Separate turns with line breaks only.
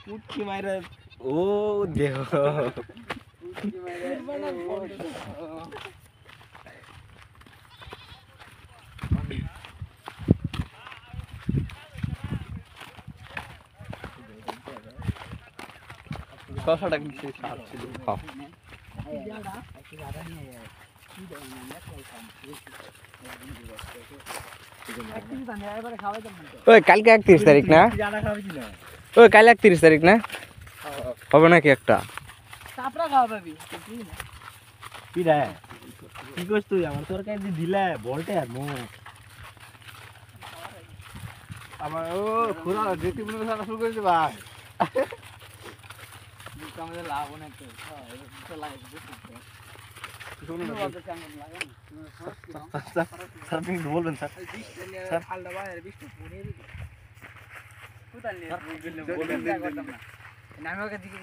পুটকি মাইরা ও দেহ পুটকি মাইরা কষাটা কিন্তু স্বাদ ছিল।
ওই কালকে 31 তারিখ না? ওই কাল 31 তারিখ না? হবে নাকি একটা?
কি রে কি করছ তুই আমার তরকারি দিলে বলতে আর মো আমার ও খুরা যেতে মনে সারা শুরু করেছে ভাই আমাদের লাভ অনেক তো লাগে স্যার আপনি বলবেন স্যার স্যার হালদা বাইরে বৃষ্টি পড়ে কোথায় নিয়ে বলবেন না আমি ওকে দিকে